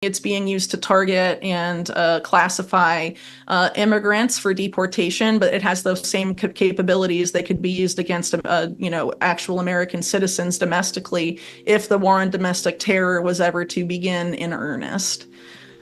It's being used to target and classify immigrants for deportation, but it has those same capabilities. They could be used against, actual American citizens domestically if the war on domestic terror was ever to begin in earnest.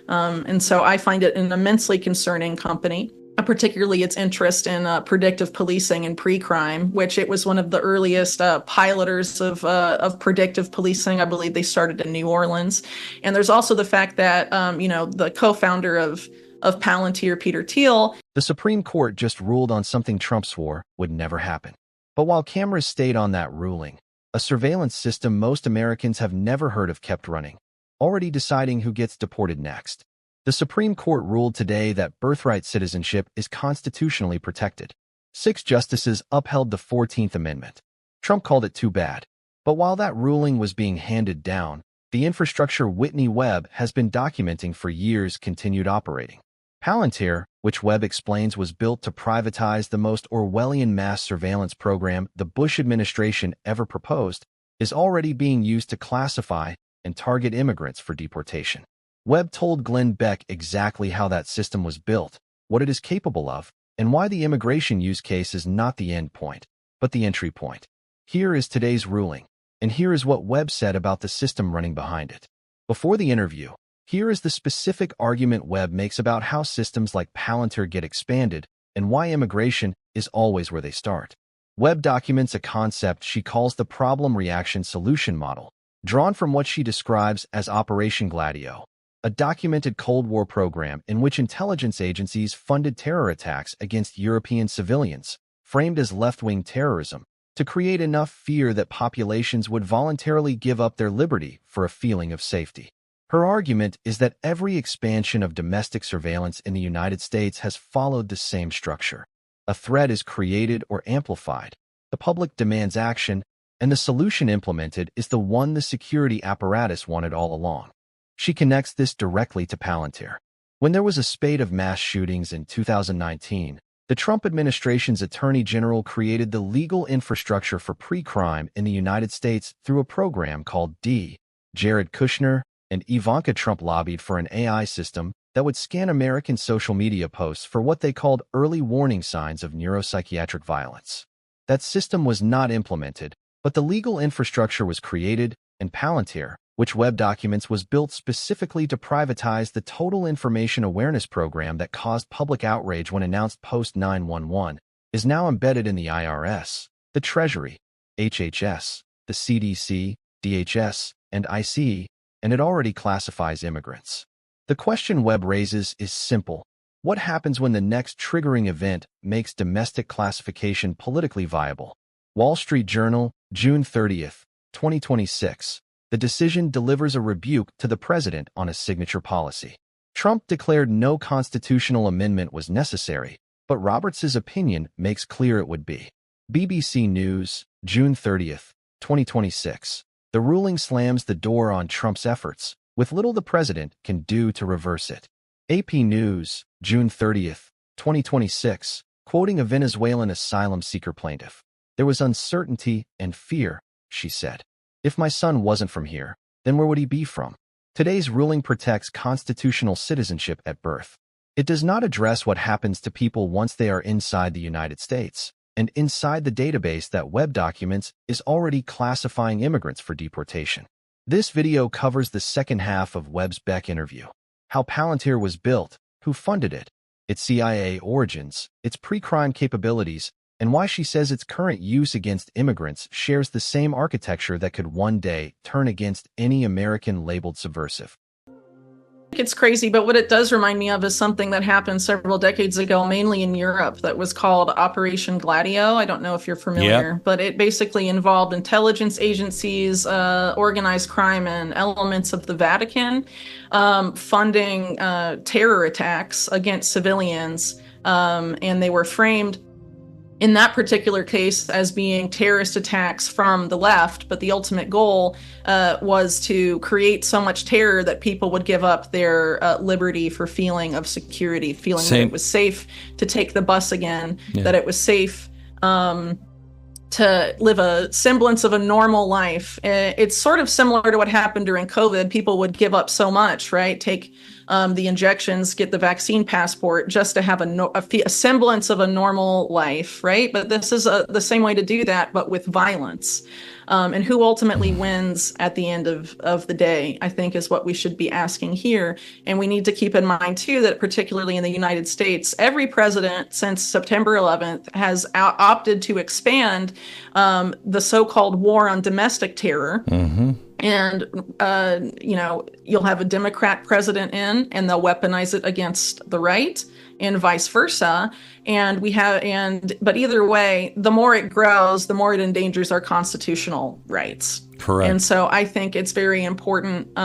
And so I find it an immensely concerning company, particularly its interest in predictive policing and pre-crime, which it was one of the earliest piloters of predictive policing. I believe they started in New Orleans. And there's also the fact that, the co-founder of Palantir, Peter Thiel. The Supreme Court just ruled on something Trump swore would never happen. But while cameras stayed on that ruling, a surveillance system most Americans have never heard of kept running, already deciding who gets deported next. The Supreme Court ruled today that birthright citizenship is constitutionally protected. 6 justices upheld the 14th Amendment. Trump called it too bad. But while that ruling was being handed down, the infrastructure Whitney Webb has been documenting for years continued operating. Palantir, which Webb explains was built to privatize the most Orwellian mass surveillance program the Bush administration ever proposed, is already being used to classify and target immigrants for deportation. Webb told Glenn Beck exactly how that system was built, what it is capable of, and why the immigration use case is not the end point, but the entry point. Here is today's ruling, and here is what Webb said about the system running behind it. Before the interview, here is the specific argument Webb makes about how systems like Palantir get expanded and why immigration is always where they start. Webb documents a concept she calls the problem reaction solution model, drawn from what she describes as Operation Gladio, a documented Cold War program in which intelligence agencies funded terror attacks against European civilians, framed as left-wing terrorism, to create enough fear that populations would voluntarily give up their liberty for a feeling of safety. Her argument is that every expansion of domestic surveillance in the United States has followed the same structure. A threat is created or amplified, the public demands action, and the solution implemented is the one the security apparatus wanted all along. She connects this directly to Palantir. When there was a spate of mass shootings in 2019, the Trump administration's Attorney General created the legal infrastructure for pre-crime in the United States through a program called D. Jared Kushner and Ivanka Trump lobbied for an AI system that would scan American social media posts for what they called early warning signs of neuropsychiatric violence. That system was not implemented, but the legal infrastructure was created, and Palantir, which Webb documents was built specifically to privatize the Total Information Awareness Program that caused public outrage when announced post-9/11, is now embedded in the IRS, the Treasury, HHS, the CDC, DHS, and ICE, and it already classifies immigrants. The question Webb raises is simple. What happens when the next triggering event makes domestic classification politically viable? Wall Street Journal, June 30, 2026. The decision delivers a rebuke to the president on a signature policy. Trump declared no constitutional amendment was necessary, but Roberts' opinion makes clear it would be. BBC News, June 30, 2026. The ruling slams the door on Trump's efforts, with little the president can do to reverse it. AP News, June 30, 2026, quoting a Venezuelan asylum seeker plaintiff. There was uncertainty and fear, she said. If my son wasn't from here, then where would he be from? Today's ruling protects constitutional citizenship at birth. It does not address what happens to people once they are inside the United States, and inside the database that Webb documents is already classifying immigrants for deportation. This video covers the second half of Webb's Beck interview, how Palantir was built, who funded it, its CIA origins, its pre-crime capabilities, and why she says its current use against immigrants shares the same architecture that could one day turn against any American labeled subversive. It's crazy, but what it does remind me of is something that happened several decades ago, mainly in Europe, that was called Operation Gladio. I don't know if you're familiar, but it basically involved intelligence agencies, organized crime, and elements of the Vatican funding terror attacks against civilians, and they were framed in that particular case as being terrorist attacks from the left, but the ultimate goal was to create so much terror that people would give up their liberty for feeling of security, feeling that it was safe to take the bus again, that it was safe to live a semblance of a normal life. It's sort of similar to what happened during COVID. People would give up so much, right? Take the injections, get the vaccine passport just to have a semblance of a normal life, right? But this is the same way to do that, but with violence. And who ultimately wins at the end of the day, I think, is what we should be asking here. And we need to keep in mind, too, that particularly in the United States, every president since September 11th has opted to expand the so-called war on domestic terror. Mm-hmm. And, you'll have a Democrat president in, and they'll weaponize it against the right, and vice versa. But either way, the more it grows, the more it endangers our constitutional rights. Correct. And so I think it's very important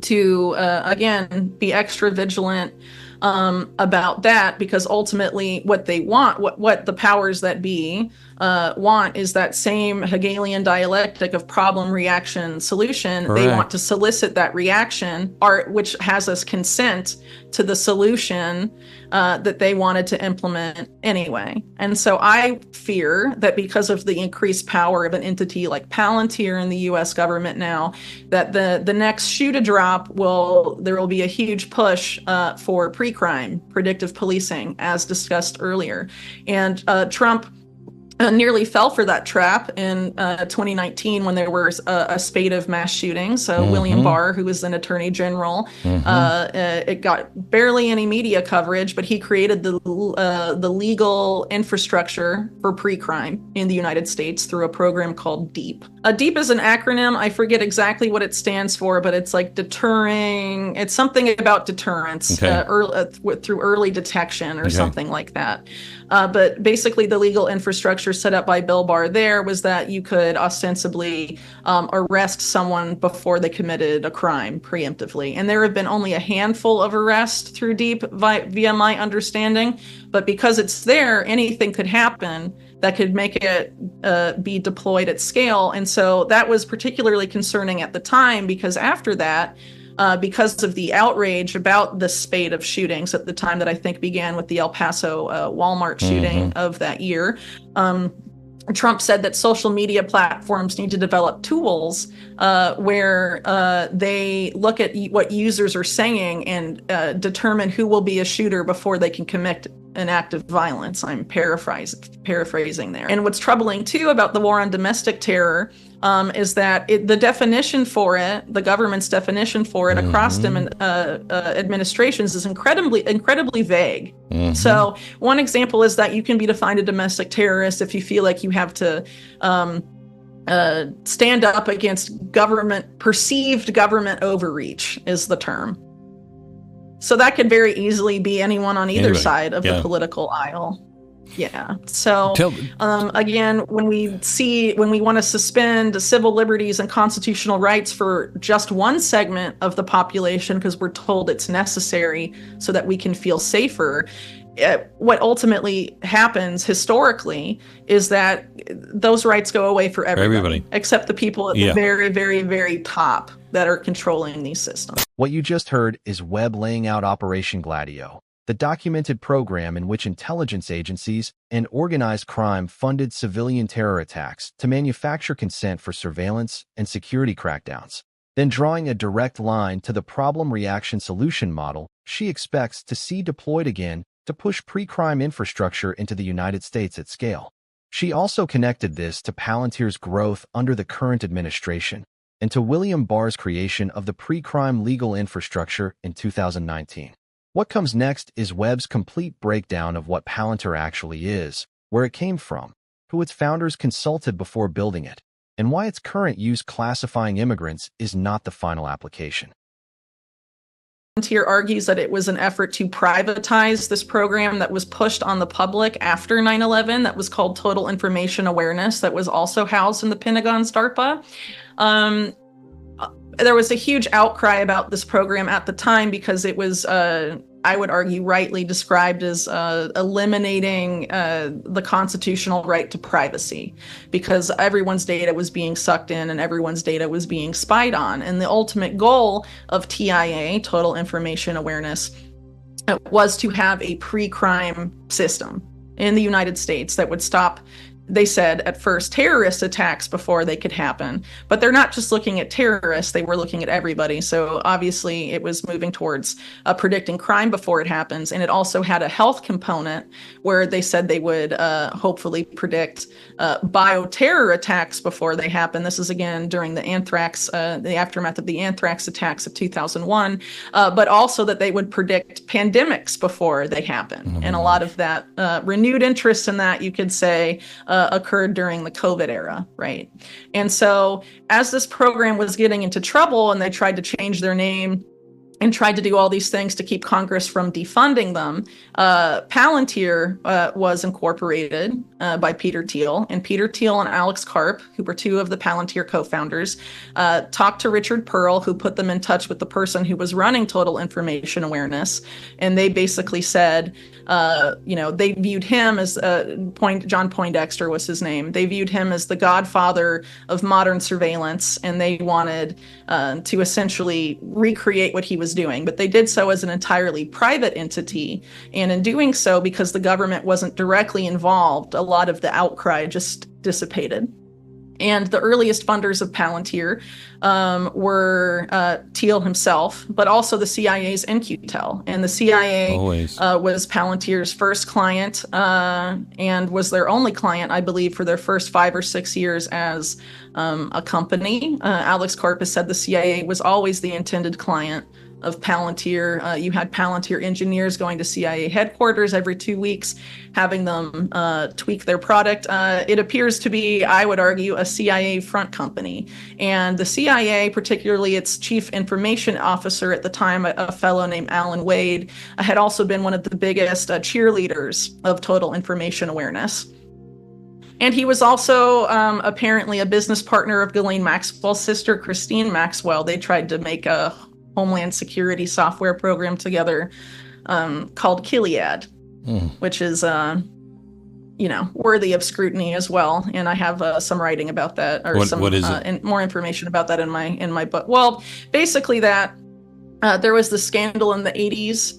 to, again, be extra vigilant about that, because ultimately what they want, what the powers that be want, is that same Hegelian dialectic of problem, reaction, solution. Correct. They want to solicit that reaction, which has us consent to the solution that they wanted to implement anyway. And so I fear that because of the increased power of an entity like Palantir in the U.S. government now, that the next shoe to drop there will be a huge push for pre-crime, predictive policing, as discussed earlier. And Trump nearly fell for that trap in 2019 when there was a spate of mass shootings. So William Barr, who was then Attorney General, it got barely any media coverage, but he created the legal infrastructure for pre-crime in the United States through a program called DEEP. DEEP is an acronym. I forget exactly what it stands for, but it's like deterring. It's something about deterrence through early detection or something like that. But basically, the legal infrastructure set up by Bill Barr there was that you could ostensibly arrest someone before they committed a crime preemptively. And there have been only a handful of arrests through DEEP via my understanding. But because it's there, anything could happen that could make it be deployed at scale. And so that was particularly concerning at the time, because after that, because of the outrage about the spate of shootings at the time that I think began with the El Paso Walmart shooting of that year, Trump said that social media platforms need to develop tools where they look at what users are saying and determine who will be a shooter before they can commit an act of violence. I'm paraphrasing there. And what's troubling too about the war on domestic terror is that the definition for it, the government's definition for it across administrations, is incredibly vague. So one example is that you can be defined a domestic terrorist if you feel like you have to stand up against perceived government overreach is the term. So that could very easily be anyone on either side of the political aisle. Yeah. So again, when we want to suspend civil liberties and constitutional rights for just one segment of the population because we're told it's necessary so that we can feel safer, what ultimately happens historically is that those rights go away for everybody. Except the people at the very, very, very top that are controlling these systems. What you just heard is Webb laying out Operation Gladio, the documented program in which intelligence agencies and organized crime funded civilian terror attacks to manufacture consent for surveillance and security crackdowns. Then drawing a direct line to the problem reaction solution model she expects to see deployed again to push pre-crime infrastructure into the United States at scale. She also connected this to Palantir's growth under the current administration and to William Barr's creation of the pre-crime legal infrastructure in 2019. What comes next is Webb's complete breakdown of what Palantir actually is, where it came from, who its founders consulted before building it, and why its current use classifying immigrants is not the final application. Palantir argues that it was an effort to privatize this program that was pushed on the public after 9/11 that was called Total Information Awareness, that was also housed in the Pentagon's DARPA. There was a huge outcry about this program at the time because it was, I would argue, rightly described as eliminating the constitutional right to privacy, because everyone's data was being sucked in and everyone's data was being spied on. And the ultimate goal of TIA, Total Information Awareness, was to have a pre-crime system in the United States that would stop they said at first terrorist attacks before they could happen. But they're not just looking at terrorists, they were looking at everybody. So obviously it was moving towards predicting crime before it happens. And it also had a health component where they said they would hopefully predict bioterror attacks before they happen. This is again during the the aftermath of the anthrax attacks of 2001, but also that they would predict pandemics before they happen. And a lot of that renewed interest in that, you could say, occurred during the COVID era, right? And so as this program was getting into trouble and they tried to change their name and tried to do all these things to keep Congress from defunding them, Palantir was incorporated by Peter Thiel. And Peter Thiel and Alex Karp, who were two of the Palantir co-founders, talked to Richard Pearl, who put them in touch with the person who was running Total Information Awareness. And they basically said, they viewed him as John Poindexter was his name. They viewed him as the godfather of modern surveillance, and they wanted to essentially recreate what he was doing. But they did so as an entirely private entity. And in doing so, because the government wasn't directly involved, a lot of the outcry just dissipated. And the earliest funders of Palantir were Thiel himself, but also the CIA's In-Q-Tel. And the CIA was Palantir's first client and was their only client, I believe, for their first 5 or 6 years as a company. Alex Karp has said the CIA was always the intended client of Palantir. You had Palantir engineers going to CIA headquarters every 2 weeks, having them tweak their product. It appears to be, I would argue, a CIA front company. And the CIA, particularly its chief information officer at the time, a fellow named Alan Wade, had also been one of the biggest cheerleaders of Total Information Awareness. And he was also apparently a business partner of Ghislaine Maxwell's sister, Christine Maxwell. They tried to make a Homeland Security software program together called Gilead, which is, worthy of scrutiny as well. And I have some writing about that, or what is it? And more information about that in my book. Well, basically that there was this scandal in the 80s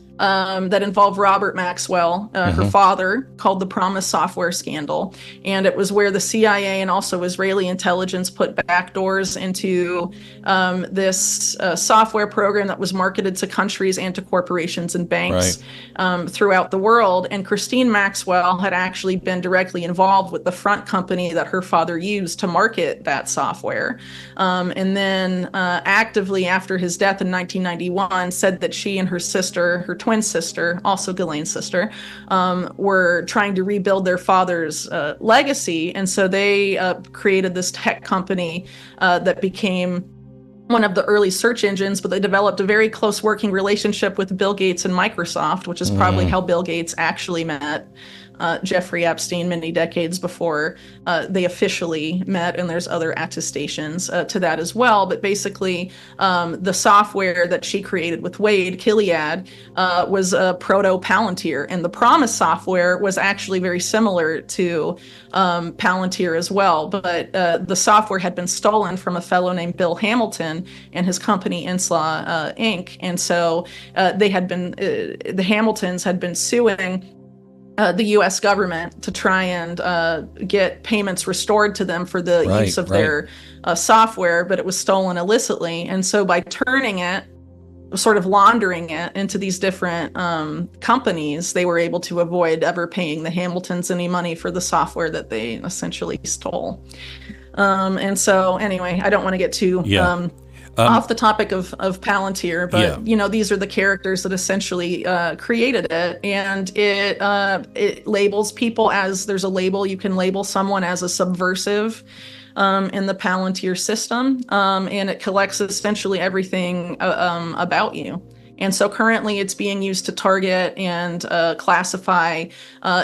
that involved Robert Maxwell, her father, called the Promise software scandal. And it was where the CIA and also Israeli intelligence put backdoors into this software program that was marketed to countries and to corporations and banks throughout the world. And Christine Maxwell had actually been directly involved with the front company that her father used to market that software. And then actively after his death in 1991 said that she and her sister, her twin sister, also Ghislaine's sister, were trying to rebuild their father's legacy. And so they created this tech company that became one of the early search engines, but they developed a very close working relationship with Bill Gates and Microsoft, which is probably how Bill Gates actually met Jeffrey Epstein many decades before they officially met, and there's other attestations to that as well. But basically, the software that she created with Wade, Gilead, was a proto-Palantir, and the Promise software was actually very similar to Palantir as well. But the software had been stolen from a fellow named Bill Hamilton and his company Inslaw Inc. And so the Hamiltons had been suing the U.S. government to try and get payments restored to them for the use of their software, but it was stolen illicitly. And so by turning it, sort of laundering it into these different companies, they were able to avoid ever paying the Hamiltons any money for the software that they essentially stole. And so anyway, I don't want to get too off the topic of Palantir, but these are the characters that essentially created it, and it labels people as, there's a label, you can label someone as a subversive in the Palantir system, and it collects essentially everything about you. And so currently it's being used to target and classify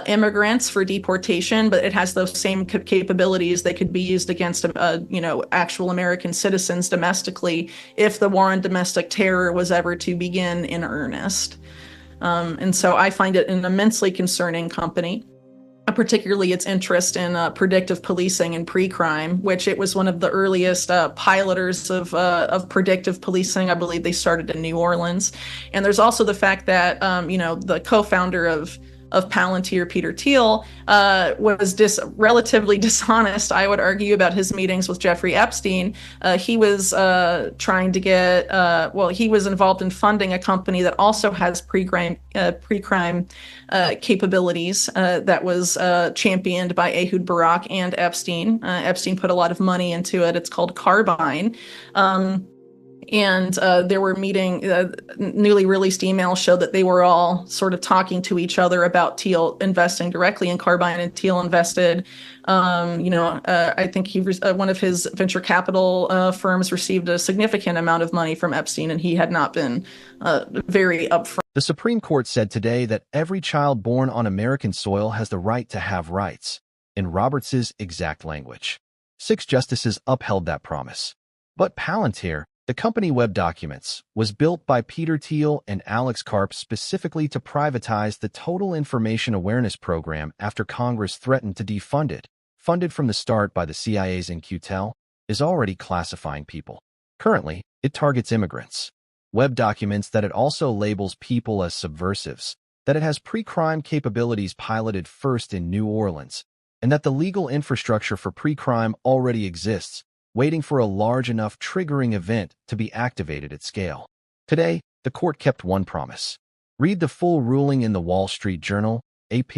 immigrants for deportation, but it has those same capabilities. They could be used against, actual American citizens domestically if the war on domestic terror was ever to begin in earnest. And so I find it an immensely concerning company, particularly its interest in predictive policing and pre-crime, which it was one of the earliest piloters of predictive policing. I believe they started in New Orleans. And there's also the fact that, the co-founder of of Palantir, Peter Thiel, was relatively dishonest, I would argue, about his meetings with Jeffrey Epstein. He was trying to get, he was involved in funding a company that also has pre-crime capabilities that was championed by Ehud Barak and Epstein. Epstein put a lot of money into it. It's called Carbine. And there were newly released emails showed that they were all sort of talking to each other about Thiel investing directly in Carbine, and Thiel invested. I think one of his venture capital firms received a significant amount of money from Epstein, and he had not been very upfront. The Supreme Court said today that every child born on American soil has the right to have rights, in Roberts' exact language. 6 justices upheld that promise. But Palantir, the company Webb documents, was built by Peter Thiel and Alex Karp specifically to privatize the Total Information Awareness Program after Congress threatened to defund it. Funded from the start by the CIA's In-Q-Tel, is already classifying people. Currently, it targets immigrants. Webb documents that it also labels people as subversives, that it has pre-crime capabilities piloted first in New Orleans, and that the legal infrastructure for pre-crime already exists, waiting for a large enough triggering event to be activated at scale. Today, the court kept one promise. Read the full ruling in the Wall Street Journal, AP,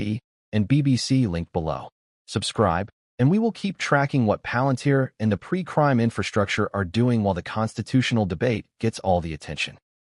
and BBC linked below. Subscribe, and we will keep tracking what Palantir and the pre-crime infrastructure are doing while the constitutional debate gets all the attention.